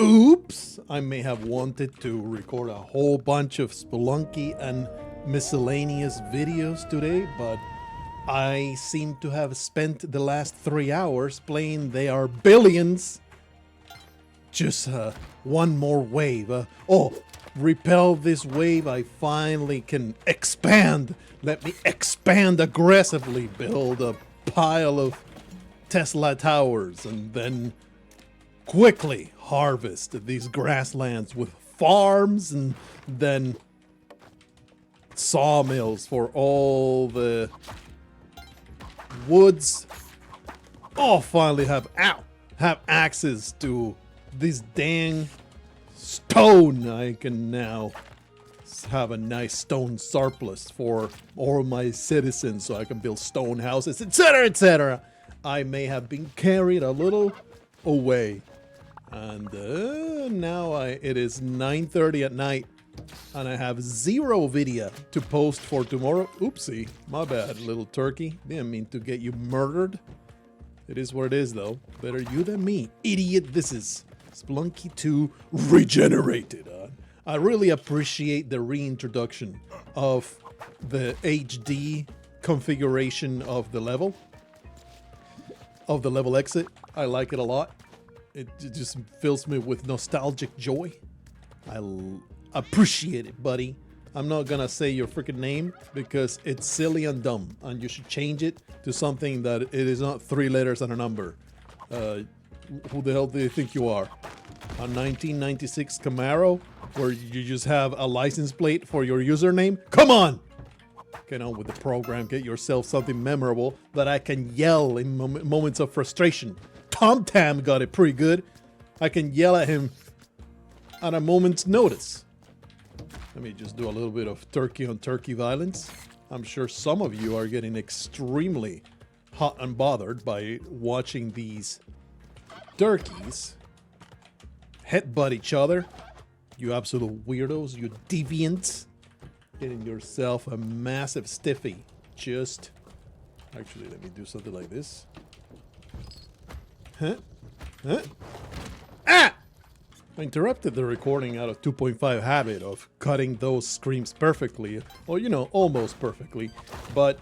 Oops! I may have wanted to record a whole bunch of Spelunky and miscellaneous videos today, but I seem to have spent the last 3 hours playing They Are Billions. Just one more wave. Repel this wave. I finally can expand. Let me expand aggressively. Build a pile of Tesla towers and then quickly harvest these grasslands with farms and then sawmills for all the woods. Finally have access to this dang stone. I can now have a nice stone surplus for all my citizens so I can build stone houses, etc., etc. I may have been carried a little away, and now it is 9:30 at night and I have 0 video to post for tomorrow. Oopsie, my bad, little turkey. Didn't mean to get you murdered. It is what it is, though. Better you than me, idiot. This is Spelunky 2 Regenerated. I really appreciate the reintroduction of the HD configuration of the level exit. I like it a lot. It just fills me with nostalgic joy. I appreciate it, buddy. I'm not gonna say your freaking name because it's silly and dumb, and you should change it to something that it is not 3 letters and a number. Who the hell do you think you are? A 1996 Camaro where you just have a license plate for your username? Come on! Get on with the program. Get yourself something memorable that I can yell in moments of frustration. Tom Tam got it pretty good. I can yell at him at a moment's notice. Let me just do a little bit of turkey on turkey violence. I'm sure some of you are getting extremely hot and bothered by watching these turkeys headbutt each other. You absolute weirdos, you deviants. Getting yourself a massive stiffy. Actually, let me do something like this. Huh? Ah! I interrupted the recording out of 2.5 habit of cutting those screams perfectly. Or, you know, almost perfectly. But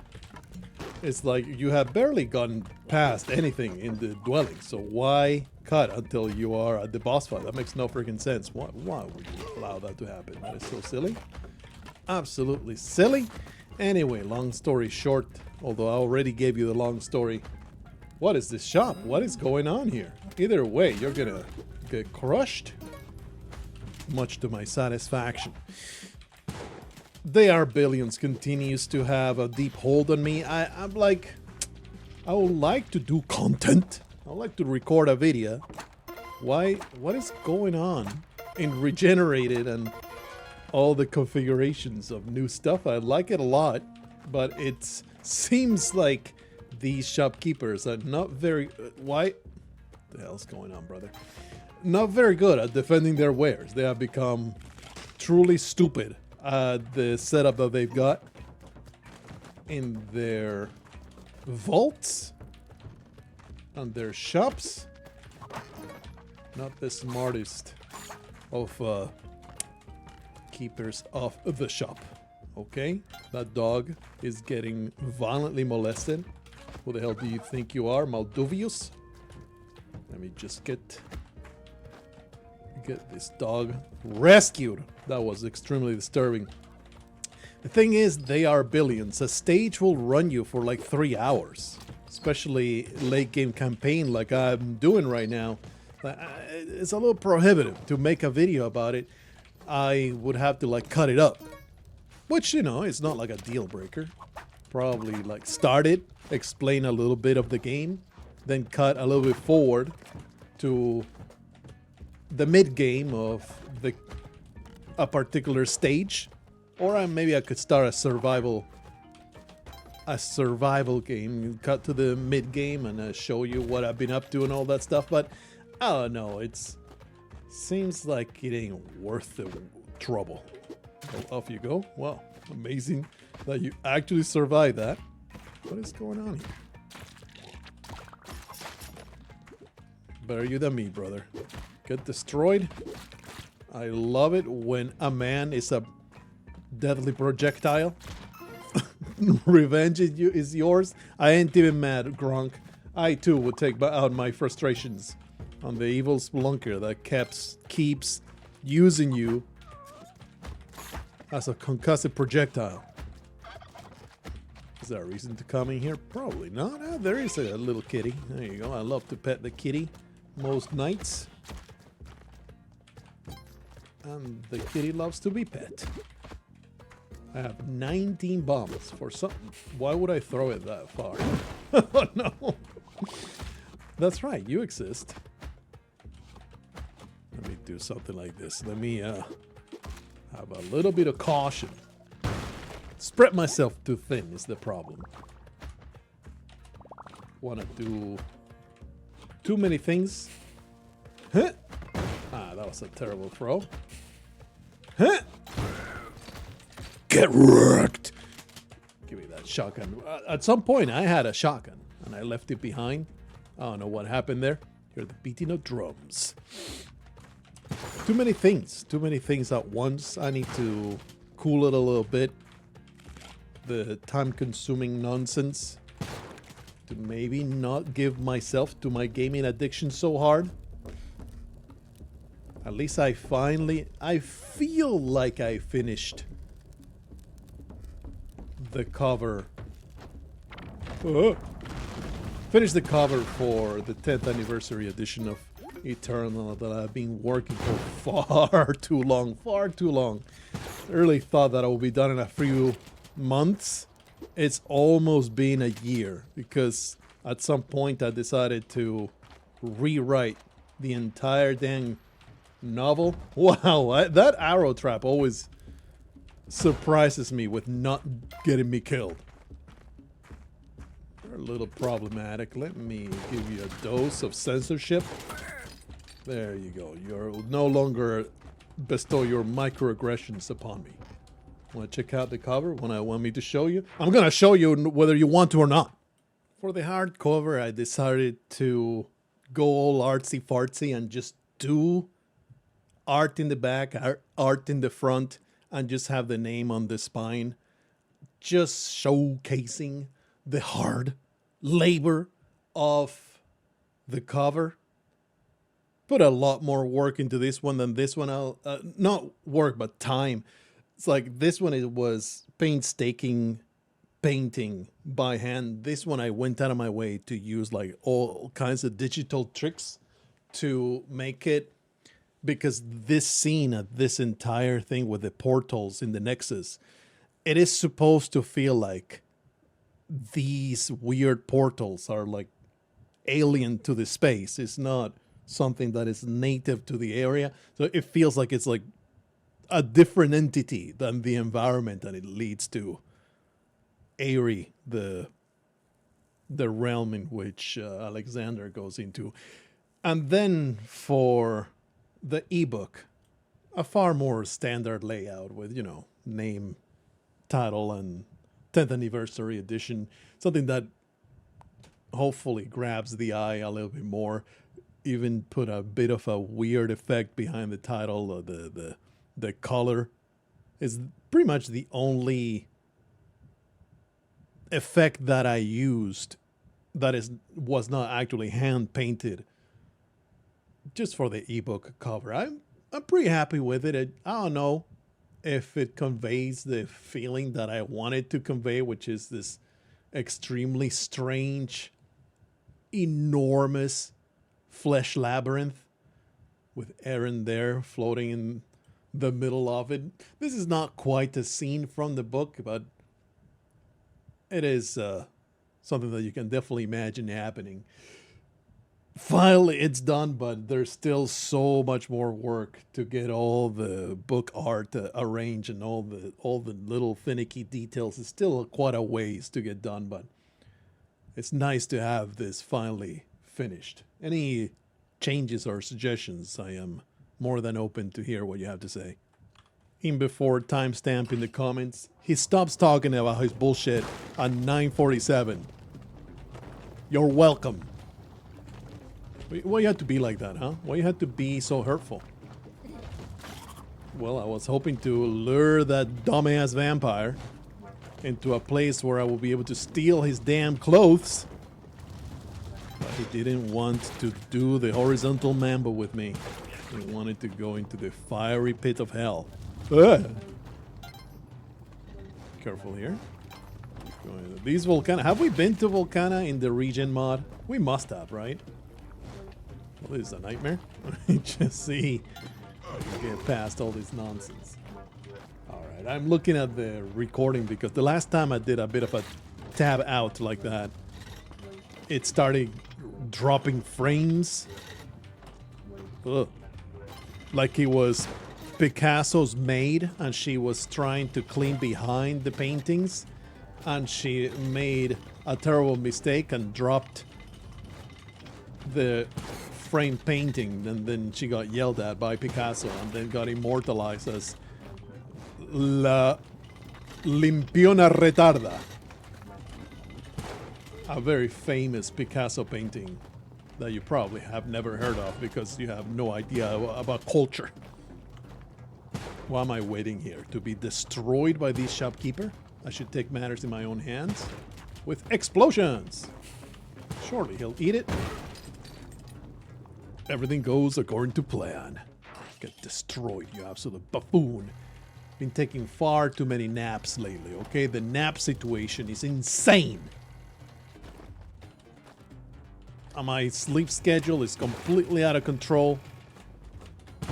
it's like you have barely gotten past anything in the dwelling. So why cut until you are at the boss fight? That makes no freaking sense. Why would you allow that to happen? That is so silly. Absolutely silly. Anyway, long story short, although I already gave you the long story. What is this shop? What is going on here? Either way, you're gonna get crushed. Much to my satisfaction. They Are Billions continues to have a deep hold on me. I'm like, I would like to do content. I would like to record a video. Why? What is going on in Regenerated and all the configurations of new stuff? I like it a lot, but it seems like these shopkeepers are not very... What the hell's going on, brother? Not very good at defending their wares. They have become truly stupid at the setup that they've got in their vaults and their shops. Not the smartest of keepers of the shop. Okay, that dog is getting violently molested. Who the hell do you think you are, Maldovius? Let me just get this dog rescued. That was extremely disturbing. The thing is, They Are Billions. A stage will run you for like 3 hours, especially late game campaign like I'm doing right now. It's a little prohibitive to make a video about it. I would have to like cut it up, which, you know, it's not like a deal breaker. Probably like start it, explain a little bit of the game, then cut a little bit forward to the mid game of a particular stage, or maybe I could start a survival game, cut to the mid game and show you what I've been up to and all that stuff. But I don't know, it seems like it ain't worth the trouble. So off you go. Wow, amazing that you actually survived that. What is going on here? Better you than me, brother. get destroyed. I love it when a man is a deadly projectile. Revenge is yours. I ain't even mad, Gronk. I too would take out my frustrations on the evil spelunker that keeps using you as a concussive projectile. Is there a reason to come in here? Probably not. Ah, there is a little kitty. There you go. I love to pet the kitty most nights. And the kitty loves to be pet. I have 19 bombs for something. Why would I throw it that far? Oh no. That's right, you exist. Let me do something like this. Let me have a little bit of caution. Spread myself too thin is the problem. Wanna do too many things. Huh? Ah, that was a terrible throw. Huh? Get wrecked! Give me that shotgun. At some point, I had a shotgun, and I left it behind. I don't know what happened there. Hear the beating of drums. Too many things at once. I need to cool it a little bit. The time-consuming nonsense. To maybe not give myself to my gaming addiction so hard. At least I feel like I finished the cover. Finished the cover for the 10th anniversary edition of Eternal that I've been working for far too long. I really thought that I would be done in a few months. It's almost been a year because at some point I decided to rewrite the entire dang novel. Wow, that arrow trap always surprises me with not getting me killed. They're a little problematic. Let me give you a dose of censorship. There you go. You'll no longer bestow your microaggressions upon me. Want to check out the cover? Want me to show you? I'm gonna show you whether you want to or not. For the hardcover, I decided to go all artsy fartsy and just do art in the back, art in the front, and just have the name on the spine, just showcasing the hard labor of the cover. Put a lot more work into this one than this one. Not work, but time. It's like this one, it was painstaking painting by hand. This one, I went out of my way to use like all kinds of digital tricks to make it. Because this scene, this entire thing with the portals in the Nexus, it is supposed to feel like these weird portals are like alien to the space. It's not something that is native to the area. So it feels like it's like a different entity than the environment, and it leads to Aerie, the realm in which Alexander goes into. And then for the ebook, a far more standard layout with, you know, name, title, and 10th anniversary edition. Something that hopefully grabs the eye a little bit more. Even put a bit of a weird effect behind the title. The color is pretty much the only effect that I used that was not actually hand painted. Just for the ebook cover. I'm pretty happy with it. I don't know if it conveys the feeling that I wanted to convey, which is this extremely strange, enormous flesh labyrinth with Aaron there floating in the middle of it. This is not quite a scene from the book, but it is something that you can definitely imagine happening. Finally, it's done, but there's still so much more work to get all the book art arranged and all the little finicky details. It's still quite a ways to get done, but it's nice to have this finally finished. Any changes or suggestions, I am more than open to hear what you have to say. In before timestamp in the comments, he stops talking about his bullshit on 9:47. You're welcome. Why you had to be like that, huh? Why you had to be so hurtful? Well, I was hoping to lure that dumbass vampire into a place where I will be able to steal his damn clothes. But he didn't want to do the horizontal mambo with me. He wanted to go into the fiery pit of hell. Ugh. Careful here. These Volcana. Have we been to Volcana in the regen mod? We must have, right? Well, this is a nightmare. Just see if I can get past all this nonsense. Alright, I'm looking at the recording because the last time I did a bit of a tab out like that, it started dropping frames. Ugh. Like it was Picasso's maid and she was trying to clean behind the paintings and she made a terrible mistake and dropped the framed painting, and then she got yelled at by Picasso and then got immortalized as La Limpiona Retarda. A very famous Picasso painting that you probably have never heard of because you have no idea about culture. Why am I waiting here? To be destroyed by this shopkeeper? I should take matters in my own hands with explosions. Surely he'll eat it. Everything goes according to plan. Get destroyed, you absolute buffoon. Been taking far too many naps lately, okay? The nap situation is insane. My sleep schedule is completely out of control.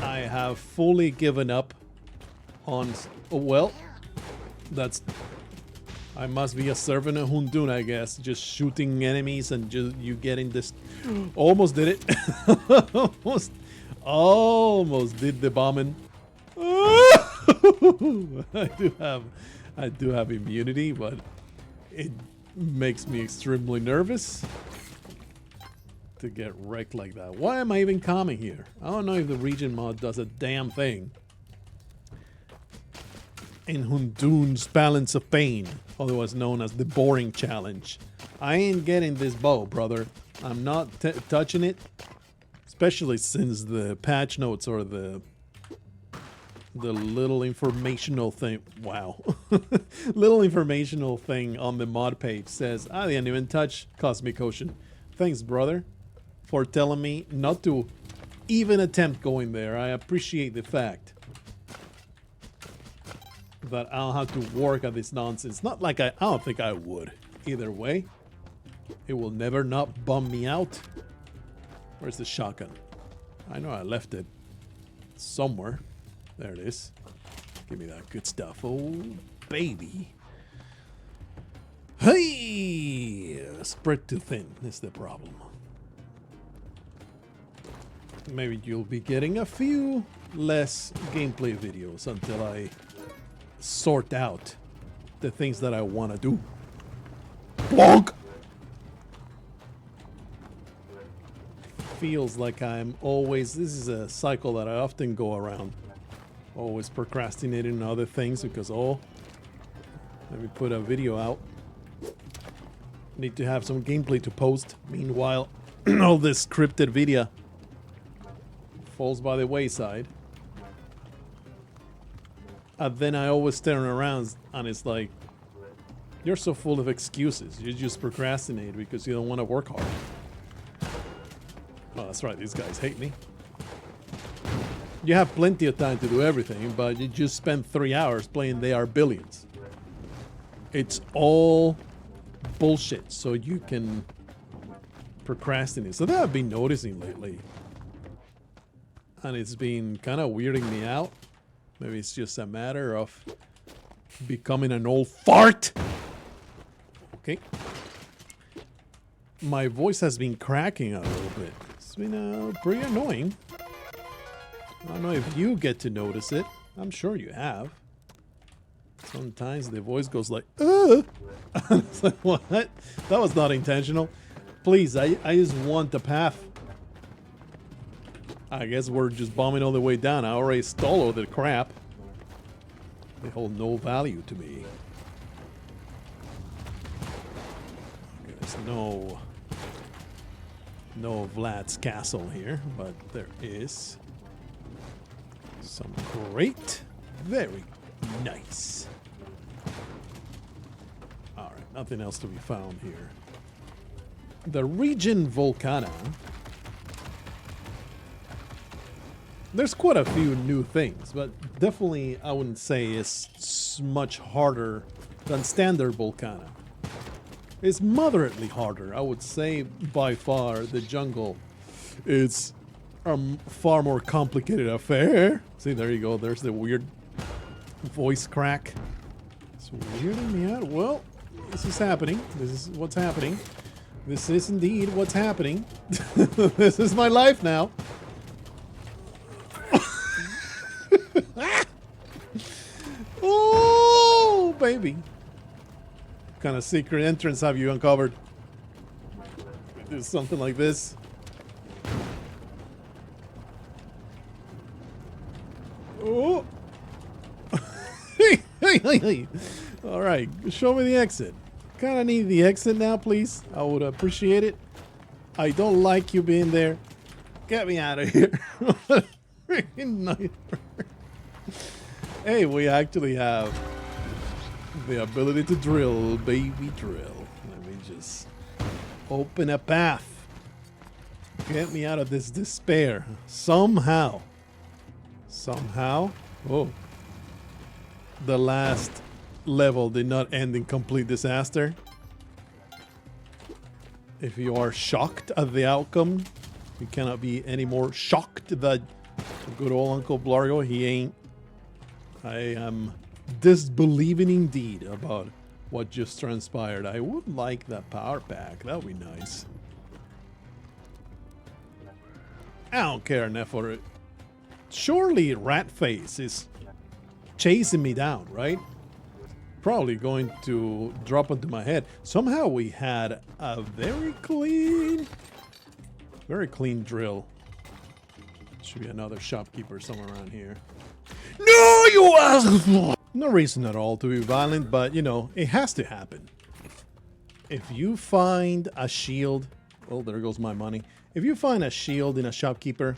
I have fully given up on... Oh, well, that's... I must be a servant of Hundun, I guess. Just shooting enemies and just you getting this... Almost did it. Almost did the bombing. I do have immunity, but it makes me extremely nervous to get wrecked like that. Why am I even coming here? I don't know if the regen mod does a damn thing. In Hundun's Balance of Pain, otherwise known as the boring challenge. I ain't getting this bow, brother. I'm not touching it, especially since the patch notes or the little informational thing. Wow. Little informational thing on the mod page says, I didn't even touch Cosmic Ocean. Thanks, brother, for telling me not to even attempt going there. I appreciate the fact that I'll have to work at this nonsense. Not like I don't think I would. Either way, it will never not bum me out. Where's the shotgun? I know I left it somewhere. There it is. Give me that good stuff. Oh, baby. Hey! Spread too thin is the problem. Maybe you'll be getting a few less gameplay videos until I sort out the things that I want to do. Bonk! Feels like I'm always... This is a cycle that I often go around. Always procrastinating on other things because, oh, let me put a video out. Need to have some gameplay to post. Meanwhile, all this scripted video falls by the wayside. And then I always turn around and it's like, you're so full of excuses. You just procrastinate because you don't want to work hard. Oh, that's right. These guys hate me. You have plenty of time to do everything, but you just spend 3 hours playing They Are Billions. It's all bullshit, so you can procrastinate. So that I've been noticing lately. And it's been kind of weirding me out. Maybe it's just a matter of becoming an old fart. Okay. My voice has been cracking a little bit. It's been pretty annoying. I don't know if you get to notice it. I'm sure you have. Sometimes the voice goes like, It's like, what? That was not intentional. Please, I just want the path. I guess we're just bombing all the way down. I already stole all the crap. They hold no value to me. There's No Vlad's castle here, but there is some great, very nice. All right, nothing else to be found here. The ReGen Volcana. There's quite a few new things, but definitely I wouldn't say it's much harder than standard Volcana. It's moderately harder. I would say by far the jungle is a far more complicated affair. See, there you go. There's the weird voice crack. It's weirding me out. Well, this is happening. This is what's happening. This is indeed what's happening. This is my life now. Oh, baby. What kind of secret entrance have you uncovered? Do something like this. Oh. Hey. All right, show me the exit. Kind of need the exit now, please. I would appreciate it. I don't like you being there. Get me out of here. Freaking nightmare. Hey, we actually have the ability to drill, baby, drill. Let me just open a path. Get me out of this despair. Somehow. Oh. The last level did not end in complete disaster. If you are shocked at the outcome, you cannot be any more shocked that good old Uncle Blargo, he ain't. I am disbelieving indeed about what just transpired. I would like that power pack. That would be nice. I don't care enough for it. Surely Ratface is chasing me down, right? Probably going to drop onto my head. Somehow we had a very clean drill. Should be another shopkeeper somewhere around here. No, you asshole! No reason at all to be violent, but you know, it has to happen. If you find a shield, well, there goes my money. If you find a shield in a shopkeeper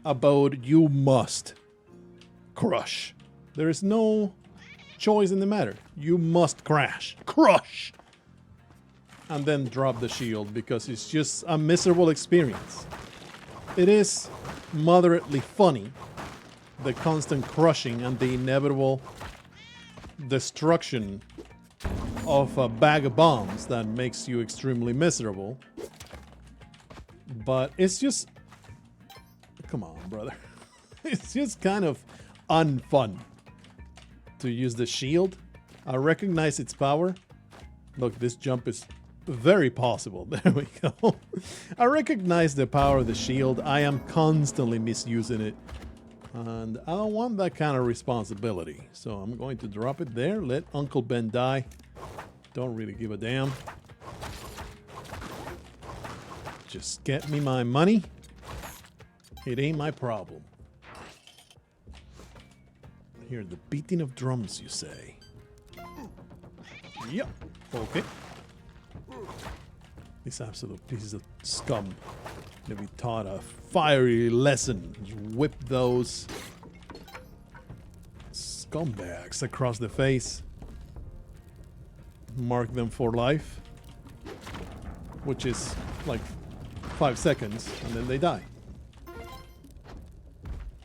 abode, you must crush. There is no choice in the matter. You must crush. And then drop the shield because it's just a miserable experience. It is moderately funny, the constant crushing and the inevitable destruction of a bag of bombs that makes you extremely miserable. But it's just... Come on, brother. It's just kind of unfun to use the shield. I recognize its power. Look, this jump is very possible. There we go. I recognize the power of the shield. I am constantly misusing it. And I don't want that kind of responsibility. So I'm going to drop it there. Let Uncle Ben die. Don't really give a damn. Just get me my money. It ain't my problem. Hear the beating of drums, you say? Yep. Okay. This absolute piece of scum. To be taught a fiery lesson. Just whip those scumbags across the face. Mark them for life. Which is like 5 seconds, and then they die.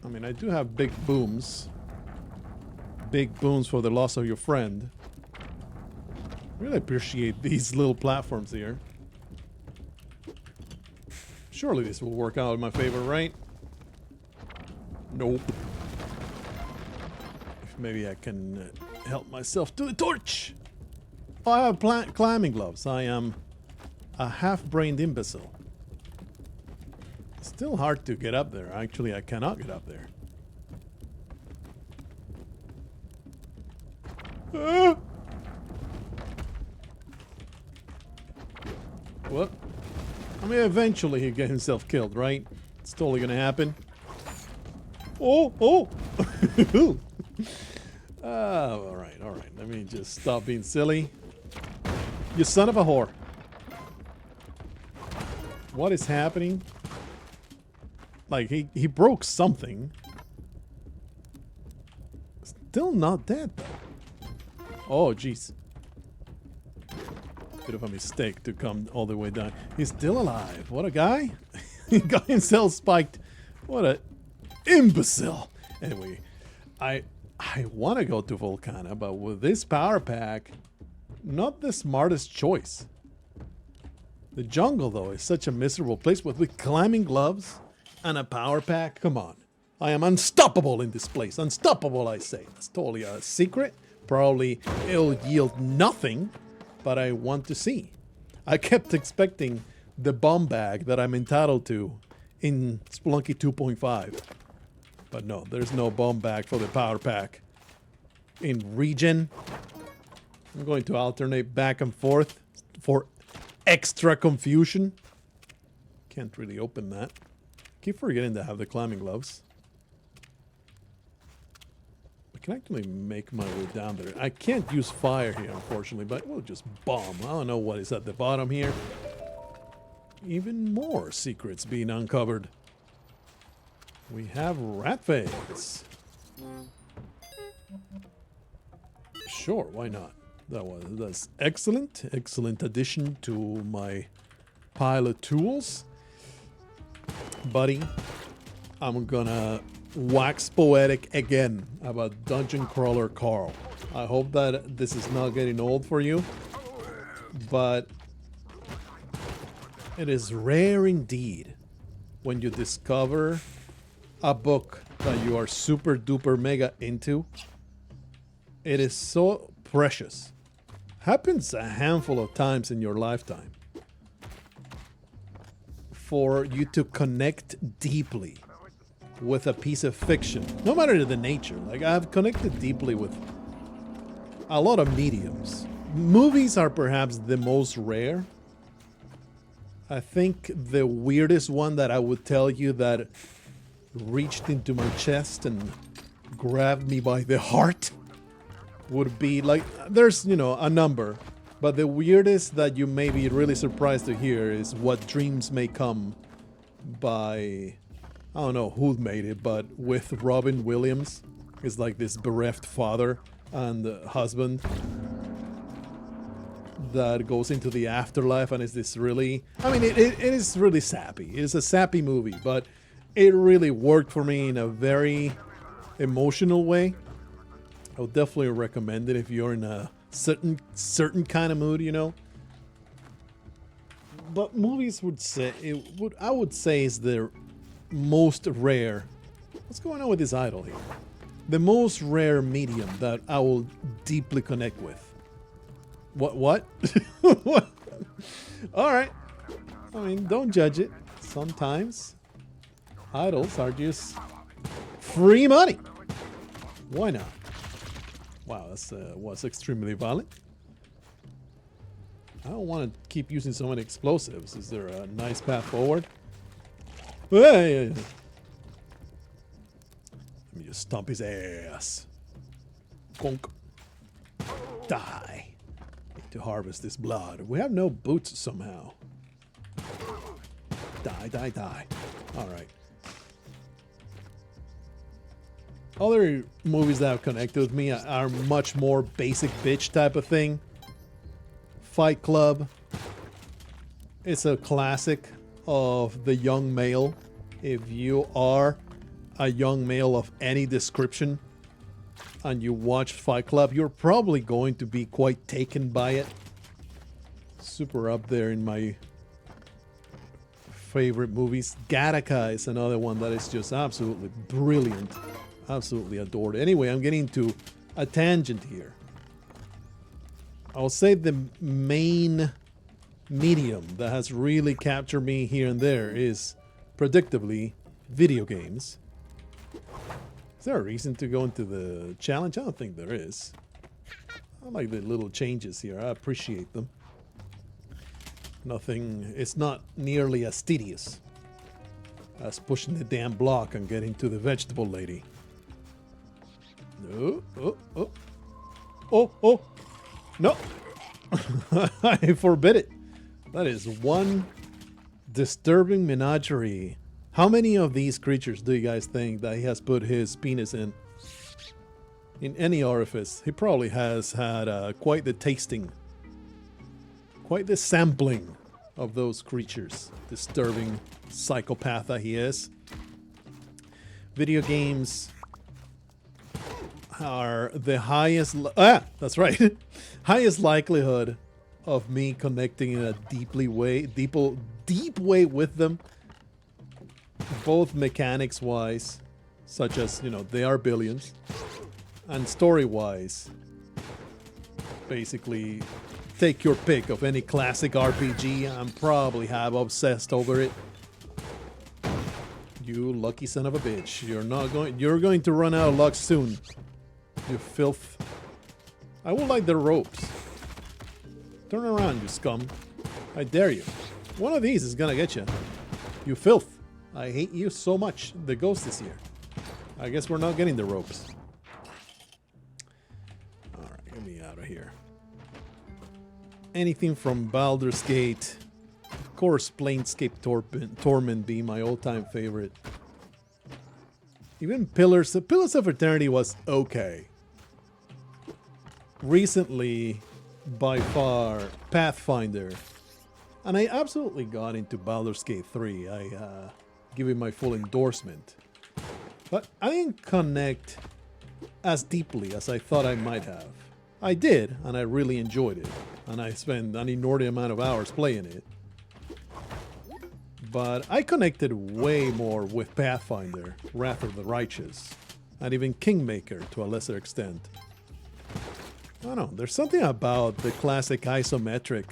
I mean, I do have big booms. Big booms for the loss of your friend. Really appreciate these little platforms here. Surely this will work out in my favor, right? Nope. If maybe I can help myself to the torch. Oh, I have climbing gloves. I am a half-brained imbecile. Still hard to get up there. Actually, I cannot get up there. What? I mean, eventually he'll get himself killed, right? It's totally gonna happen. Oh! Alright. Let me just stop being silly. You son of a whore. What is happening? Like, he broke something. Still not dead, though. Oh, jeez. Bit of a mistake to come all the way down. He's still alive. What a guy. He got himself spiked. What a imbecile. Anyway, I want to go to Volcana, but with this power pack, not the smartest choice. The jungle, though, is such a miserable place with climbing gloves and a power pack. Come on. I am unstoppable in this place. Unstoppable, I say. That's totally a secret. Probably it'll yield nothing, but I want to see. I kept expecting the bomb bag that I'm entitled to in Spelunky 2.5. But no, there's no bomb bag for the power pack. In ReGen, I'm going to alternate back and forth for extra confusion. Can't really open that. Keep forgetting to have the climbing gloves. I can actually make my way down there. I can't use fire here, unfortunately, but we'll just bomb. I don't know what is at the bottom here. Even more secrets being uncovered. We have rat face. Sure, why not? That's excellent. Excellent addition to my pile of tools. Buddy, I'm gonna wax poetic again about Dungeon Crawler Carl. I hope that this is not getting old for you, but it is rare indeed when you discover a book that you are super duper mega into. It is so precious. Happens a handful of times in your lifetime for you to connect deeply with a piece of fiction, no matter the nature. Like, I've connected deeply with a lot of mediums. Movies are perhaps the most rare. I think the weirdest one that I would tell you that reached into my chest and grabbed me by the heart would be, like, there's, you know, a number, but the weirdest that you may be really surprised to hear is What Dreams May Come by, I don't know who made it, but with Robin Williams. It's like this bereft father and husband that goes into the afterlife, and it's this really, I mean, it is really sappy. It's a sappy movie, but it really worked for me in a very emotional way. I would definitely recommend it if you're in a certain kind of mood, you know. But movies I would say is the most rare. What's going on with this idol here? The most rare medium that I will deeply connect with. What? What? All right. I mean, don't judge it. Sometimes idols are just free money. Why not? Wow, that was extremely violent. I don't want to keep using so many explosives. Is there a nice path forward? Hey! Let me just stomp his ass. Conk. Die. Need to harvest this blood. We have no boots somehow. Die, die, die. Alright. Other movies that have connected with me are much more basic bitch type of thing. Fight Club. It's a classic of the young male. If you are a young male of any description and you watch Fight Club, you're probably going to be quite taken by it. Super up there in my favorite movies. Gattaca is another one that is just absolutely brilliant. Absolutely adored. Anyway, I'm getting to a tangent here. I'll say the main medium that has really captured me here and there is, predictably, video games. Is there a reason to go into the challenge? I don't think there is. I like the little changes here. I appreciate them. Nothing, it's not nearly as tedious as pushing the damn block and getting to the vegetable lady. No, oh, no. I forbid it. That is one Disturbing menagerie. How many of these creatures do you guys think that he has put his penis in? In any orifice. He probably has had quite the tasting. Quite the sampling of those creatures. Disturbing psychopath that he is. Video games are the highest... that's right. Highest likelihood of me connecting in a deep way with them. Both mechanics-wise, such as, you know, they are billions. And story-wise, basically, take your pick of any classic RPG. I'm probably have obsessed over it. You lucky son of a bitch. You're going to run out of luck soon. You filth. I would like the ropes. Turn around, you scum. I dare you. One of these is gonna get you. You filth. I hate you so much. The ghost is here. I guess we're not getting the ropes. Alright, get me out of here. Anything from Baldur's Gate. Of course, Planescape Torment being my all-time favorite. Even Pillars of Eternity was okay. Recently, by far, Pathfinder. And I absolutely got into Baldur's Gate 3. I give it my full endorsement. But I didn't connect as deeply as I thought I might have. I did, and I really enjoyed it. And I spent an inordinate amount of hours playing it. But I connected way more with Pathfinder, Wrath of the Righteous, and even Kingmaker to a lesser extent. I don't know, there's something about the classic isometric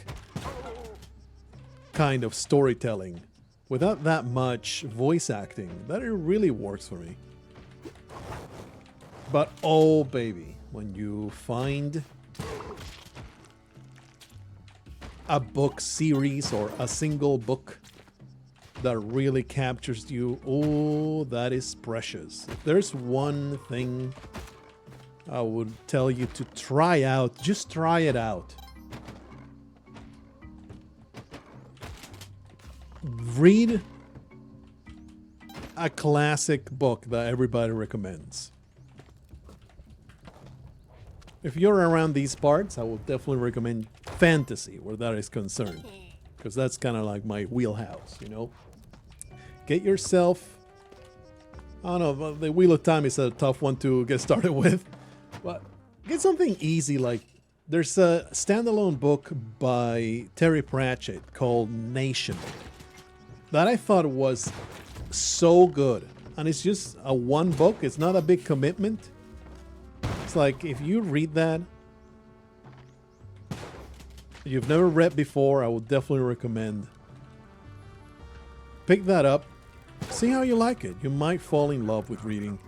kind of storytelling without that much voice acting that it really works for me. But oh baby, when you find a book series or a single book that really captures you, oh, that is precious. If there's one thing I would tell you to try out, just try it out. Read a classic book that everybody recommends. If you're around these parts, I will definitely recommend fantasy where that is concerned. Because that's kind of like my wheelhouse, you know? Get yourself... I don't know, the Wheel of Time is a tough one to get started with. But get something easy, like... There's a standalone book by Terry Pratchett called Nation. That I thought was so good. And it's just a one book, it's not a big commitment. It's like, if you read that... you've never read before, I would definitely recommend. Pick that up. See how you like it. You might fall in love with reading.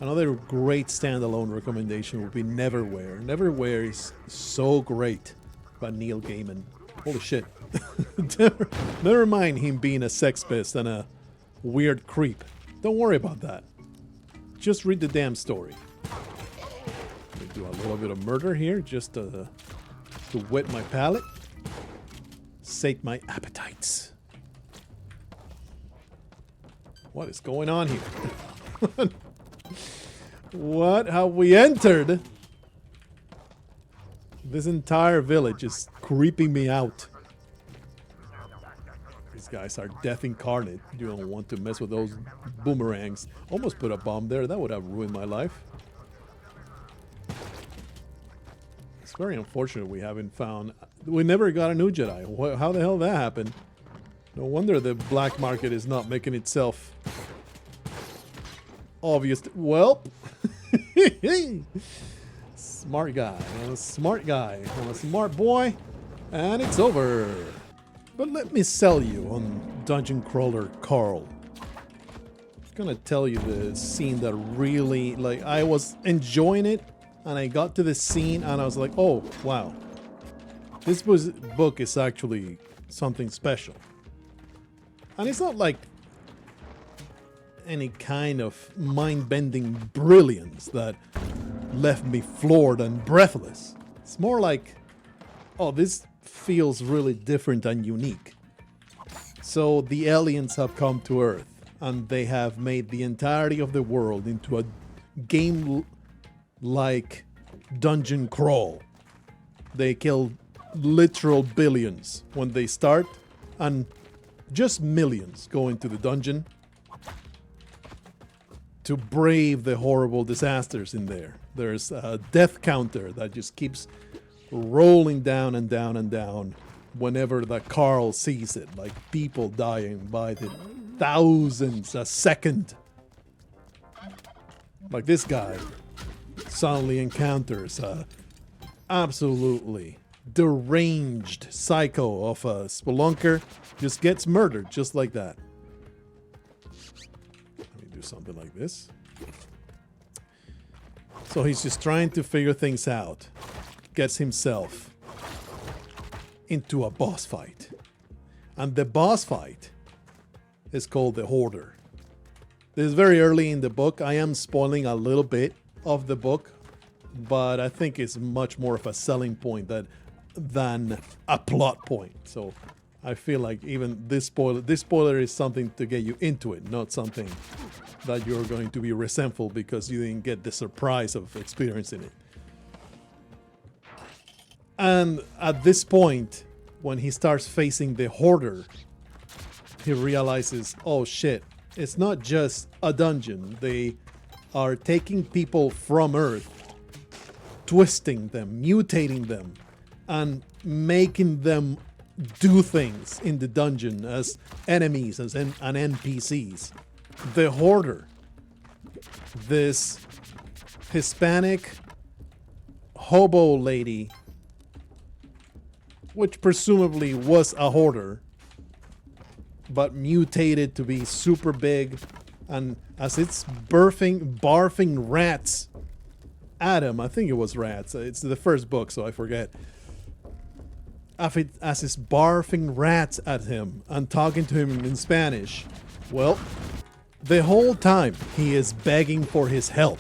Another great standalone recommendation would be Neverwhere. Neverwhere is so great by Neil Gaiman. Holy shit. Never mind him being a sex pest and a weird creep. Don't worry about that. Just read the damn story. Let me do a little bit of murder here just to whet my palate. Sate my appetites. What is going on here? What have we entered? This entire village is creeping me out. These guys are death incarnate. You don't want to mess with those boomerangs. Almost put a bomb there. That would have ruined my life. It's very unfortunate we haven't found... we never got a new Jedi. How the hell that happened? No wonder the black market is not making itself obvious. Well, smart guy. I'm a smart guy. I'm a smart boy. And it's over. But let me sell you on Dungeon Crawler Carl. I'm gonna tell you the scene that really, like, I was enjoying it, and I got to the scene, and I was like, oh, wow. This book is actually something special. And it's not like any kind of mind-bending brilliance that left me floored and breathless. It's more like, oh, this feels really different and unique. So the aliens have come to Earth, and they have made the entirety of the world into a game-like dungeon crawl. They kill literal billions when they start, and just millions go into the dungeon to brave the horrible disasters in there. There's a death counter that just keeps rolling down and down and down whenever the Carl sees it, like people dying by the thousands a second. Like this guy suddenly encounters a absolutely deranged psycho of a spelunker, just gets murdered just like that. Let me do something like this. So he's just trying to figure things out, gets himself into a boss fight, and the boss fight is called the Hoarder. This is very early in the book. I am spoiling a little bit of the book, but I think it's much more of a selling point than a plot point. So I feel like even this spoiler is something to get you into it, not something that you're going to be resentful because you didn't get the surprise of experiencing it. And at this point, when he starts facing the Hoarder, he realizes, oh shit, it's not just a dungeon. They are taking people from Earth, twisting them, mutating them, and making them do things in the dungeon as enemies, as and NPCs. The Hoarder, this Hispanic hobo lady, which presumably was a hoarder, but mutated to be super big, and as it's barfing rats at him, I think it was rats, it's the first book so I forget, as it's barfing rats at him and talking to him in Spanish, well, the whole time he is begging for his help.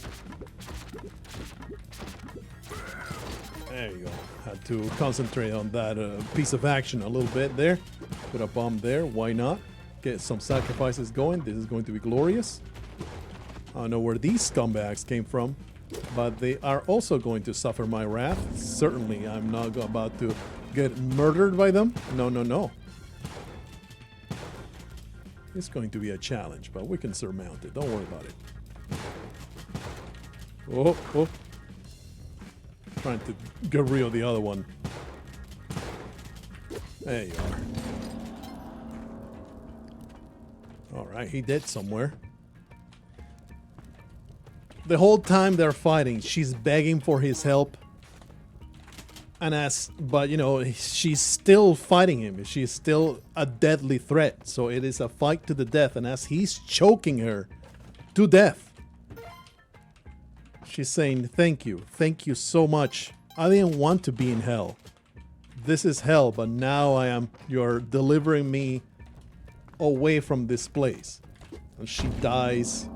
There you go. Had to concentrate on that piece of action a little bit there. Put a bomb there. Why not? Get some sacrifices going. This is going to be glorious. I don't know where these scumbags came from, but they are also going to suffer my wrath. Certainly, I'm not about to get murdered by them. No, no, no. It's going to be a challenge, but we can surmount it. Don't worry about it. Oh, oh. Trying to get rid of the other one. There you are. Alright, he did somewhere. The whole time they're fighting, she's begging for his help. But you know, she's still fighting him. She's still a deadly threat. So it is a fight to the death. And as he's choking her to death, she's saying, thank you so much. I didn't want to be in hell. This is hell, but now you're delivering me away from this place. And she dies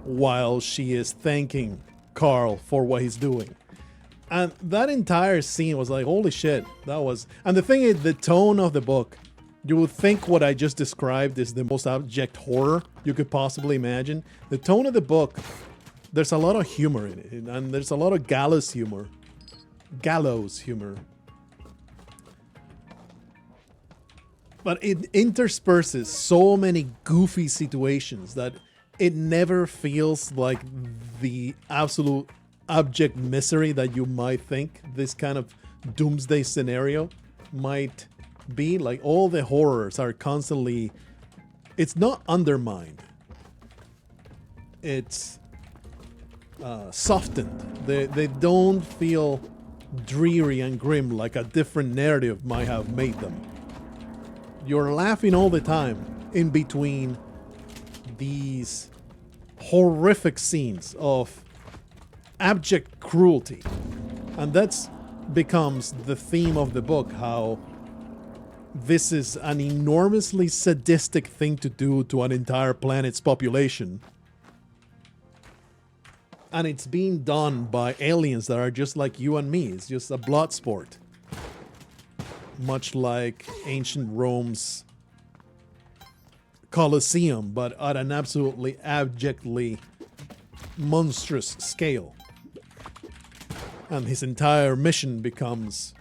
while she is thanking Carl for what he's doing. And that entire scene was like, holy shit, that was... And the thing is, the tone of the book, you would think what I just described is the most abject horror you could possibly imagine. The tone of the book, there's a lot of humor in it, and there's a lot of gallows humor. But it intersperses so many goofy situations that it never feels like the absolute abject misery that you might think this kind of doomsday scenario might be. Like, all the horrors are constantly, it's not undermined, it's softened. They don't feel dreary and grim like a different narrative might have made them. You're laughing all the time in between these horrific scenes of abject cruelty, and that's becomes the theme of the book, how this is an enormously sadistic thing to do to an entire planet's population, and it's being done by aliens that are just like you and me. It's just a blood sport, much like ancient Rome's Colosseum, but at an absolutely abjectly monstrous scale. And his entire mission becomes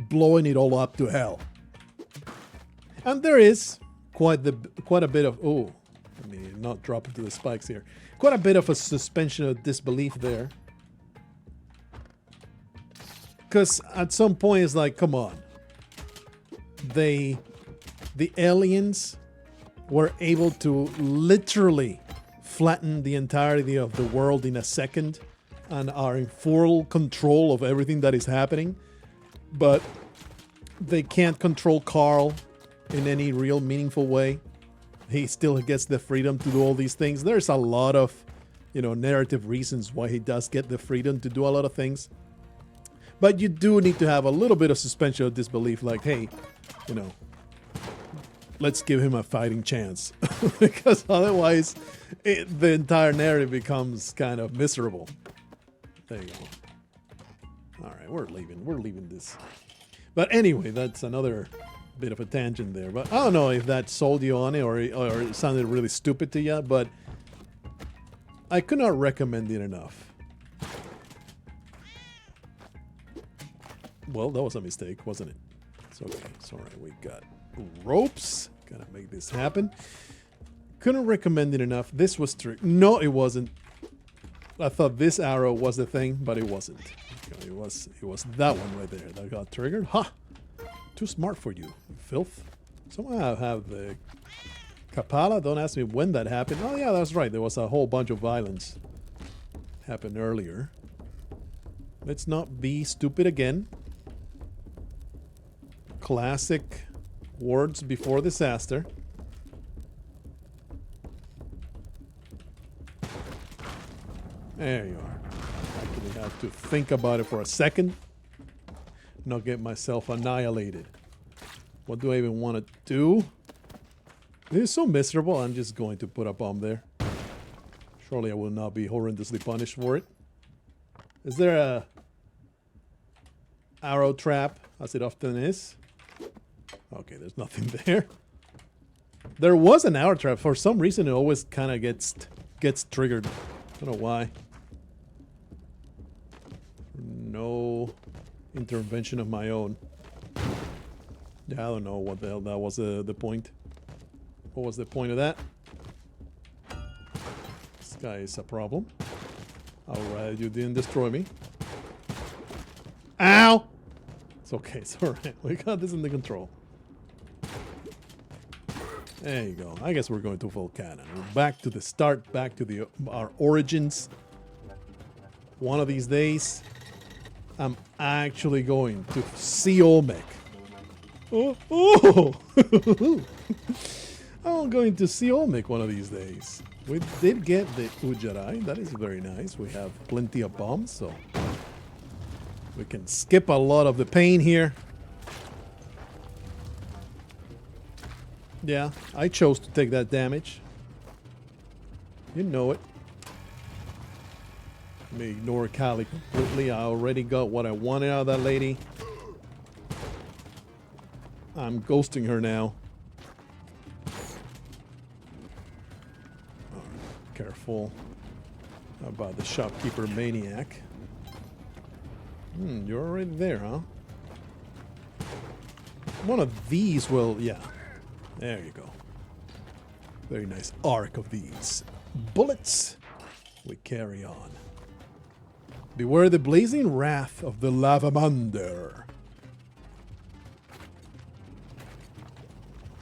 blowing it all up to hell. And there is quite a bit of, oh, let me not drop into the spikes here. Quite a bit of a suspension of disbelief there. Because at some point it's like, come on. The aliens were able to literally flatten the entirety of the world in a second and are in full control of everything that is happening. But they can't control Carl in any real meaningful way. He still gets the freedom to do all these things. There's a lot of, narrative reasons why he does get the freedom to do a lot of things. But you do need to have a little bit of suspension of disbelief, like, hey, let's give him a fighting chance. Because otherwise, the entire narrative becomes kind of miserable. There you go. All right, we're leaving this. But anyway, that's another bit of a tangent there. But I don't know if that sold you on it or it sounded really stupid to you, but I could not recommend it enough. Well, that was a mistake, wasn't it? It's okay. It's all right. We got ropes. Gotta make this happen. Couldn't recommend it enough. This was trick. No, it wasn't. I thought this arrow was the thing, but it wasn't. It was that one right there that got triggered. Ha! Too smart for you, filth. Somehow I have the Kapala. Don't ask me when that happened. Oh yeah, that's right. There was a whole bunch of violence happened earlier. Let's not be stupid again. Classic words before disaster. There you are. I actually have to think about it for a second. Not get myself annihilated. What do I even want to do? This is so miserable. I'm just going to put a bomb there. Surely I will not be horrendously punished for it. Is there a arrow trap, as it often is? Okay, there's nothing there. There was an arrow trap. For some reason, it always kind of gets triggered. I don't know why. No intervention of my own. Yeah, I don't know what the hell that was the point. What was the point of that? This guy is a problem. Alright, you didn't destroy me. Ow! It's okay, it's alright. We got this under control. There you go. I guess we're going to full cannon. We're back to the start, back to our origins. One of these days, I'm actually going to see Olmec. Oh! I'm going to see Olmec one of these days. We did get the Ujarai. That is very nice. We have plenty of bombs, so we can skip a lot of the pain here. Yeah, I chose to take that damage. You know it. Let me ignore Kali completely. I already got what I wanted out of that lady. I'm ghosting her now. Right, careful about the shopkeeper maniac. You're already there, huh? One of these will, yeah. There you go. Very nice arc of these bullets. We carry on. Beware the blazing wrath of the Lavamander.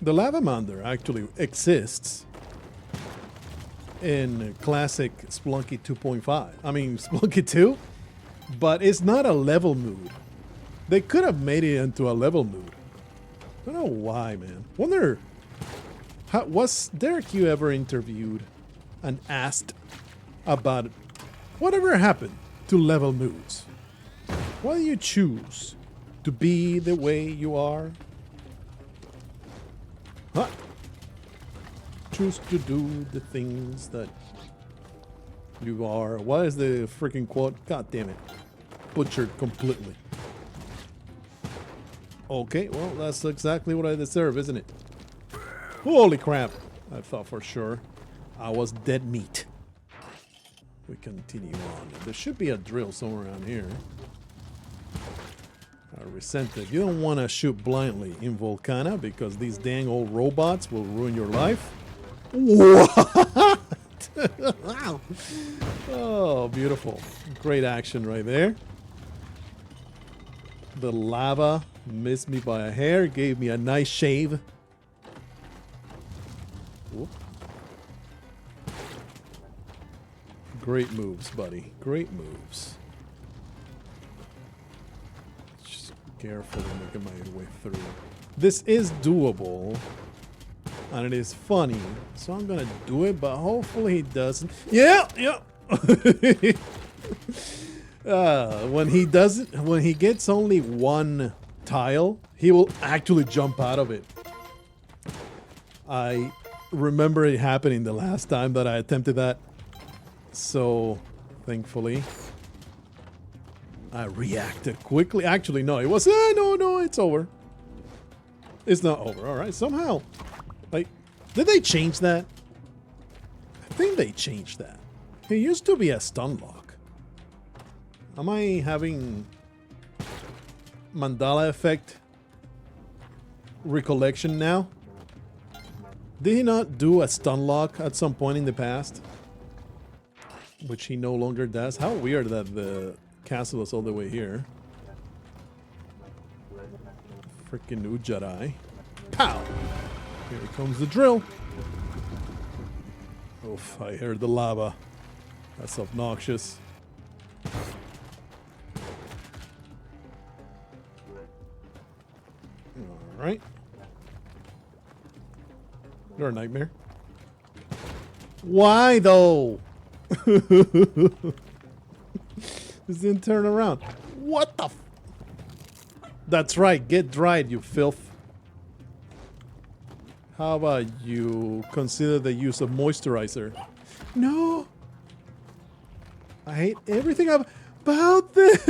The Lavamander actually exists in classic Spelunky 2.5. I mean, Spelunky 2, but it's not a level mood. They could have made it into a level mood. I don't know why, man. Wonder, was Derek you ever interviewed and asked about whatever happened to level moods? Why do you choose to be the way you are? Huh? Choose to do the things that you are. What is the freaking quote? God damn it. Butchered completely. Okay, well, that's exactly what I deserve, isn't it? Holy crap. I thought for sure I was dead meat. We continue on. There should be a drill somewhere around here. I resent it. You don't want to shoot blindly in Volcana because these dang old robots will ruin your life. What? Wow. Oh, beautiful. Great action right there. The lava missed me by a hair, gave me a nice shave. Whoop. Great moves, buddy. Great moves. Just carefully making my way through. This is doable. And it is funny. So I'm gonna do it, but hopefully he doesn't. Yeah, yeah. When he doesn't, when he gets only one tile, he will actually jump out of it. I remember it happening the last time that I attempted that. So, thankfully, I reacted quickly. Actually, no, it was, no, it's over. It's not over, alright. Somehow, like, did they change that? I think they changed that. It used to be a stun lock. Am I having Mandala effect recollection now? Did he not do a stun lock at some point in the past? Which he no longer does. How weird that the castle is all the way here. Freaking Ujjarai. Pow! Here comes the drill. Oof, I heard the lava. That's obnoxious. Alright. You're a nightmare. Why though? This didn't turn around. What the f— That's right, get dried, you filth. How about you consider the use of moisturizer? No! I hate everything about this!